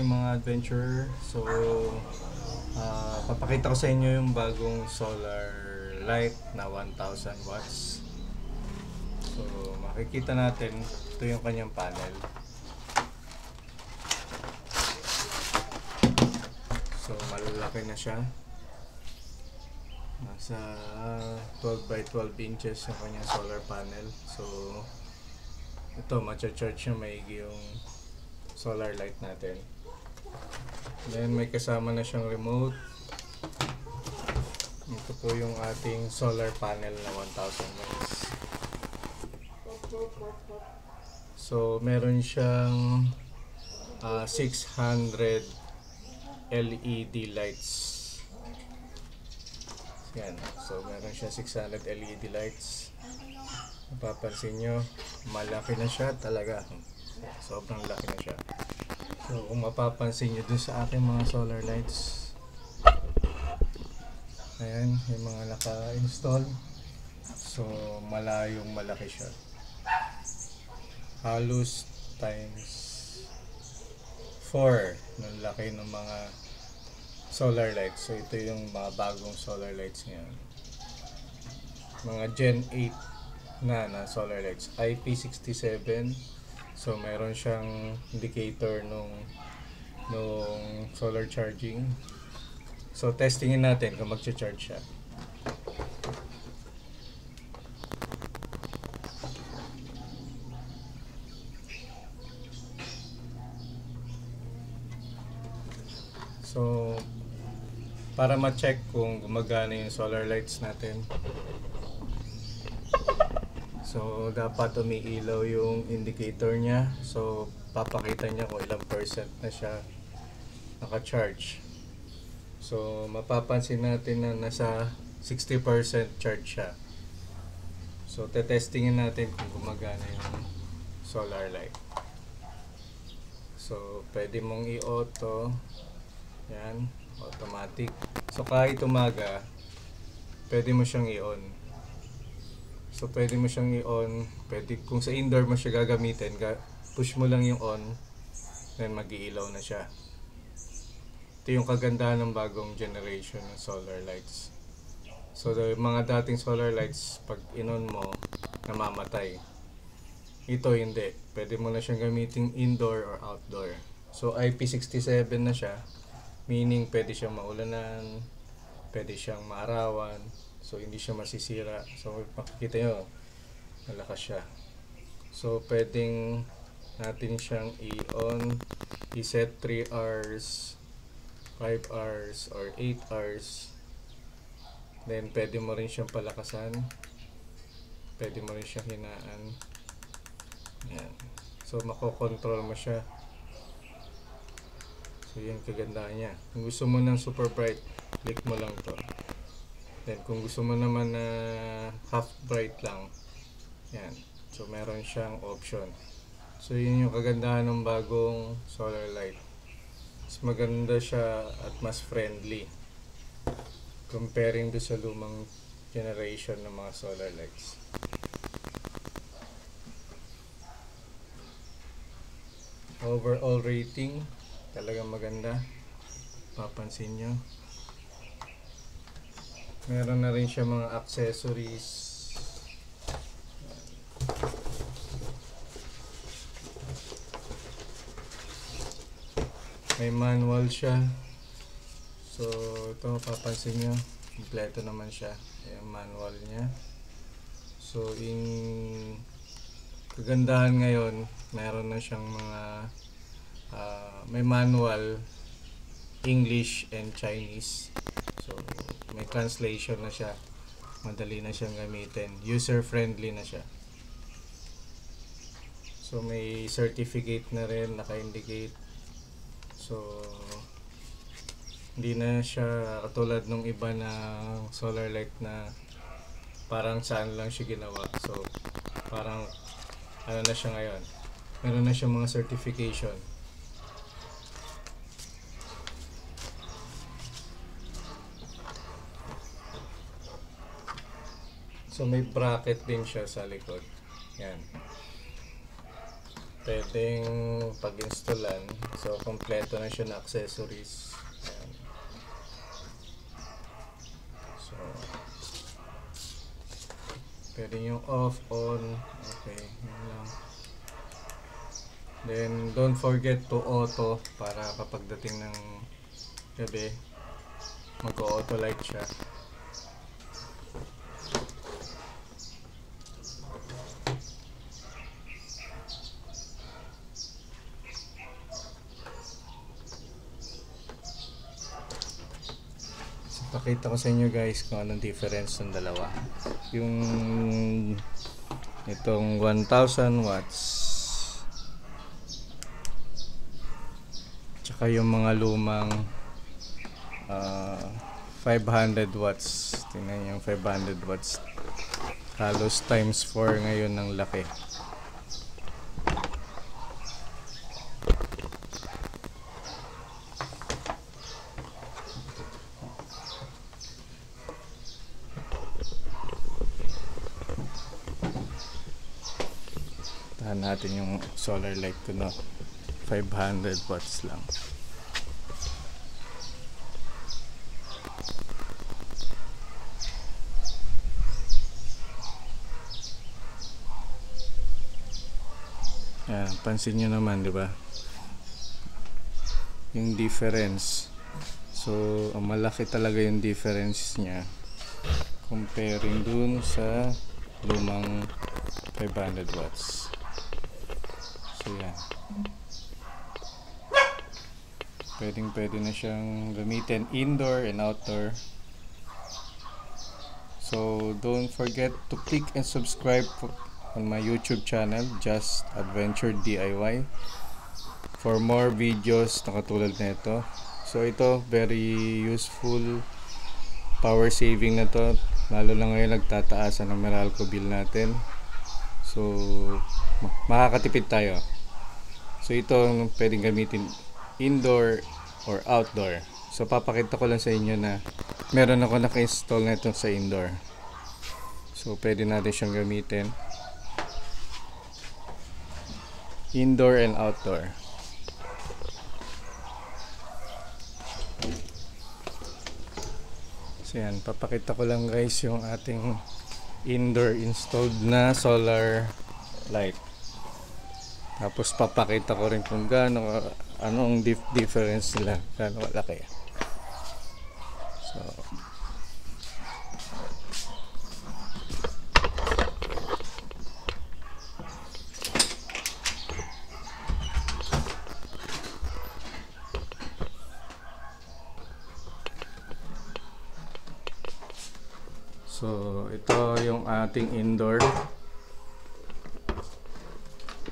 morning mga adventurer. So, papakita ko sa inyo yung bagong solar light na 1000 watts. So, makikita natin, ito yung kanyang panel. So, malalaki na siya. Nasa 12 by 12 inches yung kanyang solar panel. So, ito, ma-charge siya maigi yung solar light natin. Then may kasama na siyang remote. Ito po yung ating solar panel na 1000 watts. So meron siyang 600 LED lights. Yan. So meron siya 600 LED lights. Mapapansin nyo, malaki na siya talaga. Sobrang laki na siya. So kung mapapansin nyo dun sa aking mga solar lights, ayan, yung mga naka-install. So malayong malaki siya. Halos times 4 ng laki ng mga solar lights. So ito yung mga bagong solar lights ngayon. Mga Gen 8 na solar lights. IP67. So meron siyang indicator nung solar charging. So testingin natin kung magcha-charge siya. So para ma-check kung gumagana yung solar lights natin, so dapat umiilaw yung indicator niya. So papakita niya kung ilang percent na siya naka-charge. So mapapansin natin na nasa 60% charge siya. So tetestingin natin kung gumagana yung solar light. So pwede mong i-auto. Yan, automatic. So kahit umaga, pwede mo siyang i-on. So pwede mo siyang i-on. Pwede, kung sa indoor mo siya gagamitin, push mo lang yung on, then mag-iilaw na siya. Ito yung kagandahan ng bagong generation ng solar lights. So the mga dating solar lights, pag in-on mo, namamatay. Ito hindi. Pwede mo na siyang gamitin indoor or outdoor. So IP67 na siya, meaning pwede siyang maulanan, pwede siyang maarawan, so hindi siya masisira. So makikita nyo, malakas siya. So pwedeng natin siyang i-on, i-set 3 hours, 5 hours, or 8 hours. Then pwede mo rin siyang palakasan, pwede mo rin siyang hinaan. Yan. So makokontrol mo siya. So yan kagandahan niya. Kung gusto mo ng super bright, click mo lang to. Then kung gusto mo naman na half bright lang, yan. So meron siyang option. So yun yung kagandahan ng bagong solar light. Mas maganda siya at mas friendly comparing do sa lumang generation ng mga solar lights. Overall rating, talagang maganda. Papansin nyo. Meron na rin siya mga accessories. May manual siya. So ito, papansin nyo, kompleto naman siya. Yung manual niya. So in kagandahan ngayon, meron na siyang mga may manual English and Chinese. So may translation na siya. Madali na siyang gamitin. User friendly na siya. So may certificate na rin naka-indicate. So hindi na siya katulad nung iba na solar light na parang saan lang siya ginawa. So parang ano na siya ngayon. Meron na siya mga certification. So may bracket din siya sa likod. Yan. pwedeng pag-installan. So kompleto na siya na accessories. Ayan. So pwede yung off, on. Okay, yun lang. Then don't forget to auto para kapag dating ng gabi mag-auto light siya. Pakita ko sa inyo guys kung anong difference ng dalawa. Yung itong 1000 watts tsaka yung mga lumang 500 watts. Tingnan yung 500 watts. Halos times 4 ngayon ng laki. Tahan natin yung solar light ko na 500 watts lang. Ayan, pansin nyo naman, di ba? Yung difference. So, malaki talaga yung difference niya comparing dun sa lumang 500 watts. So, yan. Pwede na siyang gamitin indoor and outdoor. So, don't forget to click and subscribe on my YouTube channel, Just Adventure DIY, for more videos na katulad na ito. So, ito, very useful, power saving na to, lalo na ngayon nagtataasan ng Meralco bill natin. So, makakatipid tayo. So, ito pwedeng gamitin indoor or outdoor. So, papakita ko lang sa inyo na meron ako naka-install na ito sa indoor. So, pwede natin siyang gamitin indoor and outdoor. So, yan. Papakita ko lang guys yung ating indoor installed na solar light. Tapos papakita ko rin kung anong difference nila, gaano malaki. So ito yung ating indoor.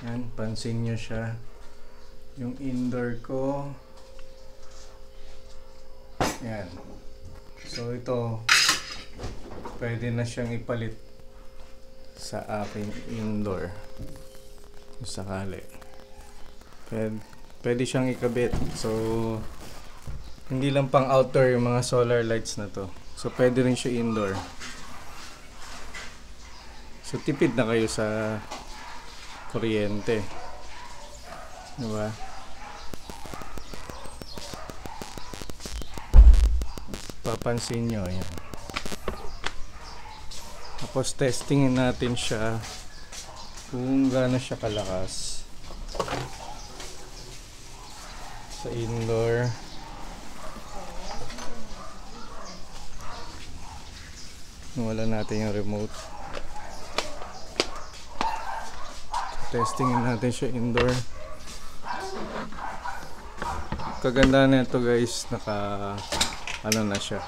Yan, pansin nyo siya. Yung indoor ko. Yan. So ito, pwede na siyang ipalit sa aking indoor. Kung sakali. Pwede siyang ikabit. So, hindi lang pang outdoor yung mga solar lights na to. So, pwede rin siya indoor. So, tipid na kayo sa kuryente. Diba? Papansin nyo, yan. Tapos, testingin natin siya kung gaano siya kalakas sa indoor. Wala natin yung remote. Testingin natin siya indoor. Kaganda na ito guys, ano na siya,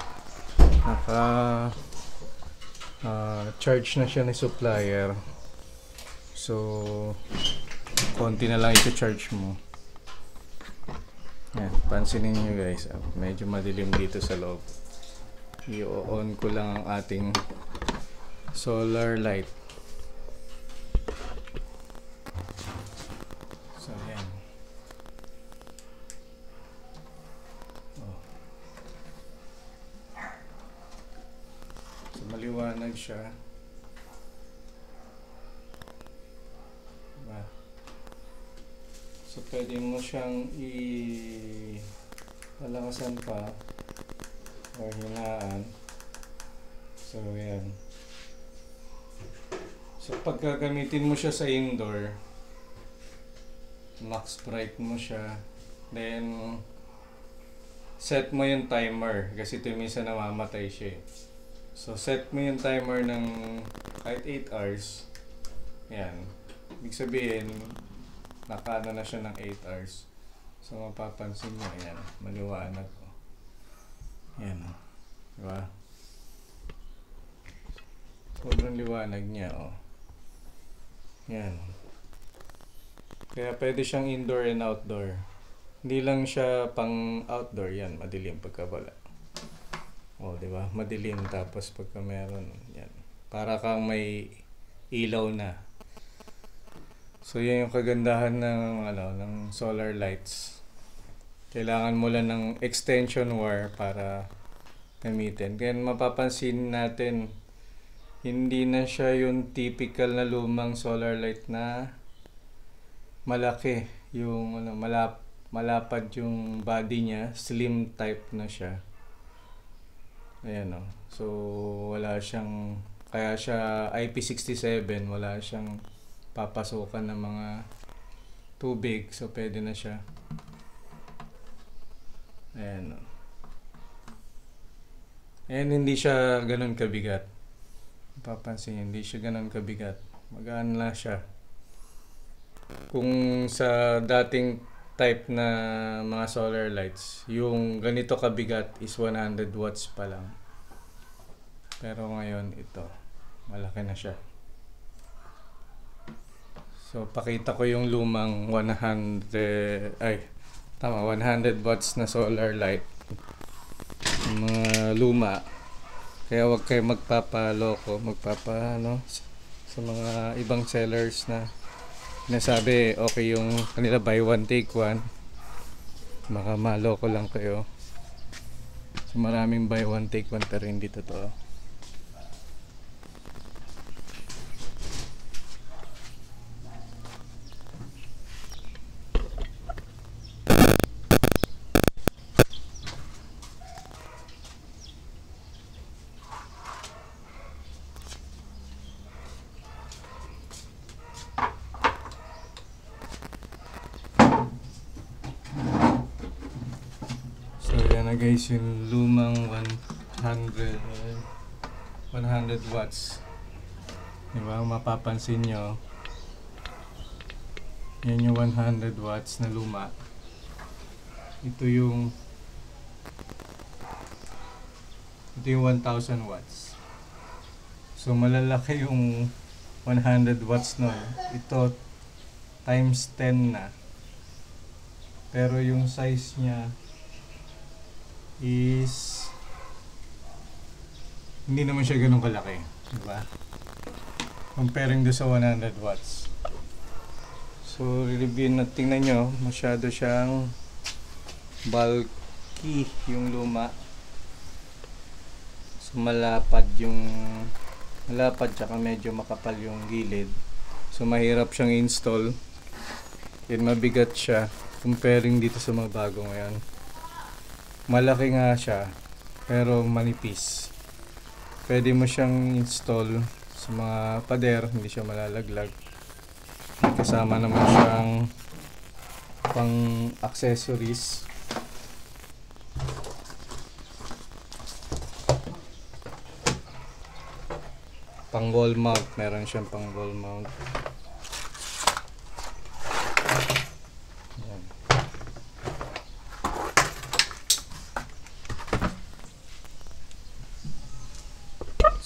charge na siya ni supplier. So konti na lang i-charge mo. Yan, pansinin nyo guys, medyo madilim dito sa loob. I-on ko lang ang ating solar light. So yan. So maliwanag siya. Diba? So pwede mo siyang palakasan pa or hinaan. So yan. So pag gagamitin mo siya sa indoor, max bright mo siya, then set mo yung timer kasi ito minsan namamatay siya eh. So set mo yung timer ng kahit 8 hours. Yan. Ibig sabihin, nakaano na siya ng 8 hours. So mapapansin nyo, yan, maliwanag ko. Yan. Diba? Sobrang liwanag niya, oh. Yan. Kaya pwede siyang indoor and outdoor. Hindi lang siya pang outdoor, yan, madilim pagka wala. O, di ba? Madilim tapos pagka meron, yan. Para kang may ilaw na. So, yan yung kagandahan ng solar lights. Kailangan mo lang ng extension wire para gamitin. Kaya mapapansin natin, hindi na siya yung typical na lumang solar light na malaki. Yung malapad yung body niya, slim type na siya. Ayan o. So, wala siyang, kaya siya IP67, wala siyang papasukan ng mga tubig. So, pwede na siya. Ayan o. And hindi siya ganun kabigat. Papansin, hindi siya ganun kabigat. Magaan lang siya. Kung sa dating type na mga solar lights, yung ganito kabigat is 100 watts pa lang. Pero ngayon ito, malaki na siya. So pakita ko yung lumang 100 watts na solar light. Mga luma. Kaya wag kayo magpapaloko, sa mga ibang sellers na nasabi okay yung kanila buy one take one. Baka maloko lang kayo. So maraming buy one take one pero hindi totoo. Guys, yung lumang 100 watts, diba? Mapapansin nyo, yan yung 100 watts na luma. Ito yung 1000 watts. So malalaki yung 100 watts nun. Ito times 10 na, pero yung size nya is hindi naman siya ganun kalaki, diba? Comparing do sa 100 watts. So, review na, tingnan nyo, masyado siyang bulky yung luma. So, malapad tsaka medyo makapal yung gilid. So, mahirap siyang install. And mabigat siya comparing dito sa mga bago ngayon. Malaki nga siya pero manipis. Pwede mo siyang install sa mga pader, hindi siya malalaglag. Kasama naman siyang pang accessories. Pang wall mount, meron siyang pang wall mount.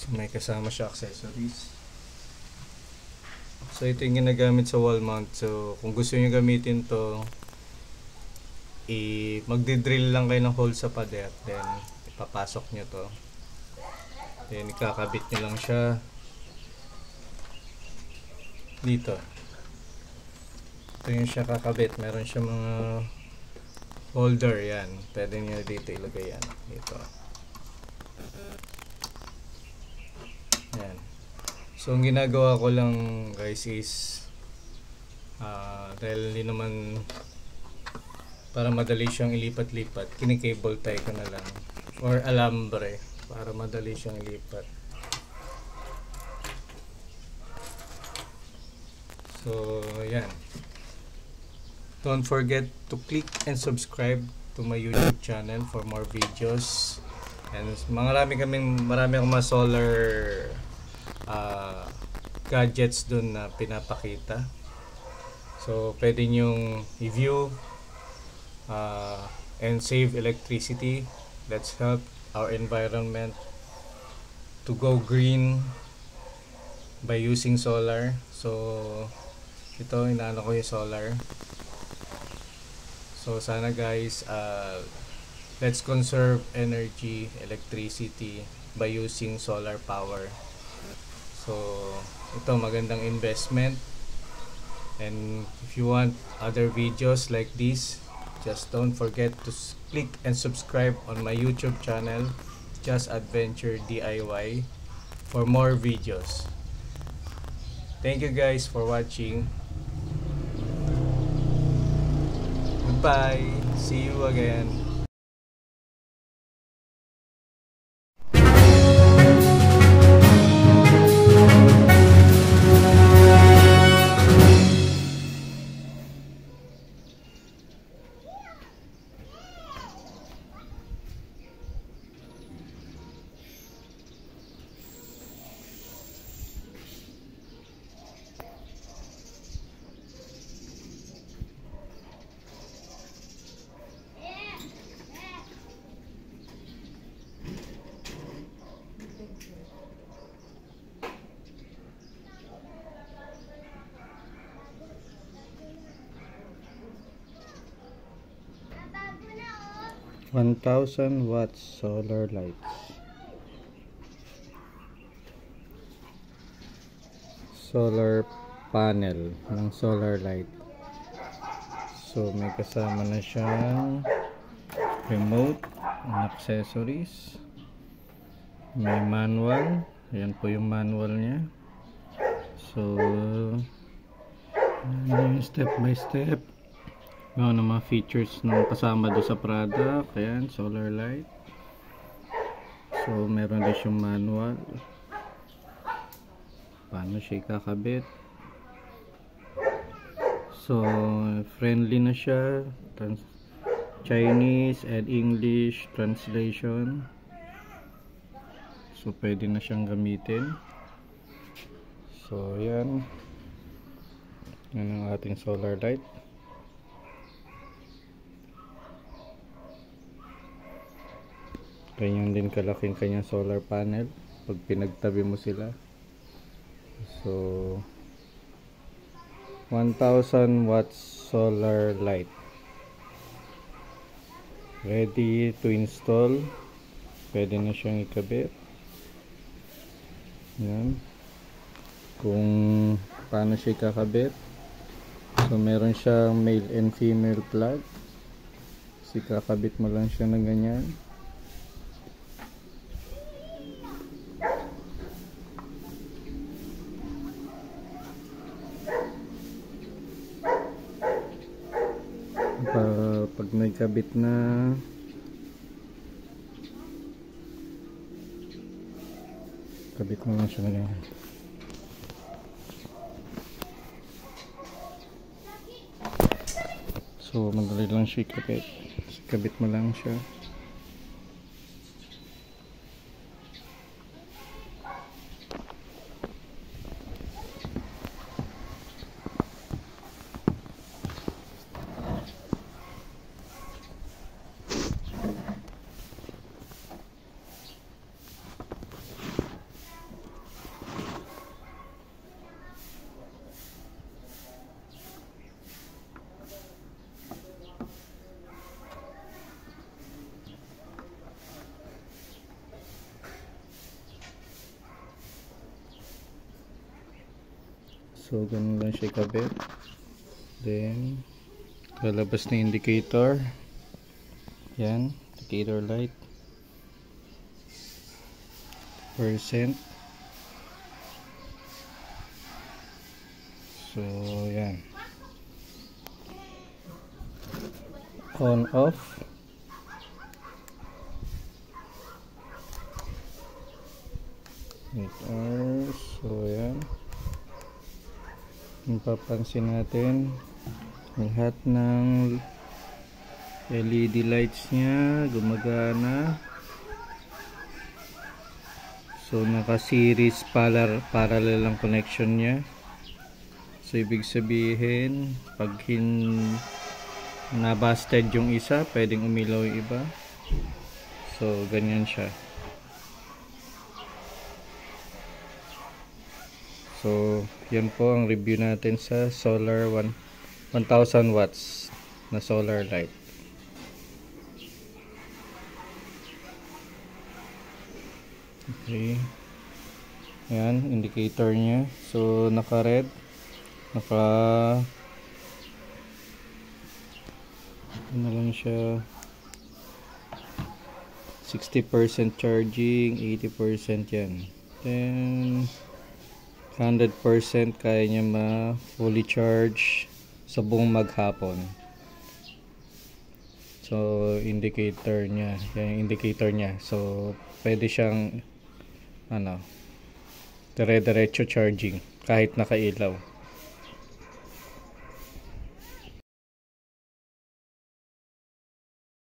May kasama siya accessories. So ito yung ginagamit sa wall mount. So kung gusto niyo gamitin to, magdi-drill lang kayo ng hole sa pader, then ipapasok niyo to, then ikakabit niyo lang siya dito. Ito yung siya kakabit. Meron siya mga holder, yan, pwede niyo dito ilagay yan dito. Yan. So ang ginagawa ko lang guys is Dahil hindi naman, para madali siyang ilipat-lipat, kinikable tie ko na lang or alambre para madali siyang ilipat. So yan, don't forget to click and subscribe to my YouTube channel for more videos, and marami akong mga solar gadgets dun na pinapakita. So pwede nyong i-view and save electricity. Let's help our environment to go green by using solar. So ito, inaano ko yung solar. So sana guys, let's conserve energy, electricity by using solar power. So ito, magandang investment. And if you want other videos like this, just don't forget to click and subscribe on my YouTube channel, Just Adventure DIY, for more videos. Thank you guys for watching. Goodbye. See you again. 1000 watts solar lights. Solar panel ng solar light. So may kasama na siyang remote and accessories. May manual. Ayan po yung manual niya. So step by step ng mga features ng kasama do sa product. Ayan, solar light. So meron din siyang manual, paano siya ikakabit. So friendly na siya, Chinese and English translation. So pwede na siyang gamitin. So yan ang ating solar light. Ganyan din kalaking kanyang solar panel pag pinagtabi mo sila. So 1000 watts solar light, ready to install. Pwede na siyang ikabit. Yan, kung paano siya ikakabit. So meron siyang male and female plug. So ikakabit mo lang siya ng ganyan. Pag may kabit na, kabit mo lang siya na ganyan. So madali lang siya ikabit. Kabit mo lang siya. So ganun lang siya ikabit. Then lalabas na indicator. Yan, indicator light percent. So yan, On off. So yan, mapapansin natin lahat ng LED lights nya gumagana. So naka series parallel ang connection nya. So ibig sabihin pag nabasted yung isa, pwedeng umilaw yung iba. So ganyan siya. So yan po ang review natin sa solar 1000 watts na solar light. Okay. Ayan, indicator nya. So naka red, ano lang siya, 60% charging, 80% yan. Then 100% kaya niya fully charge sa buong maghapon. So indicator niya, yan yung indicator niya. So pwede siyang dire-diretso charging kahit nakailaw.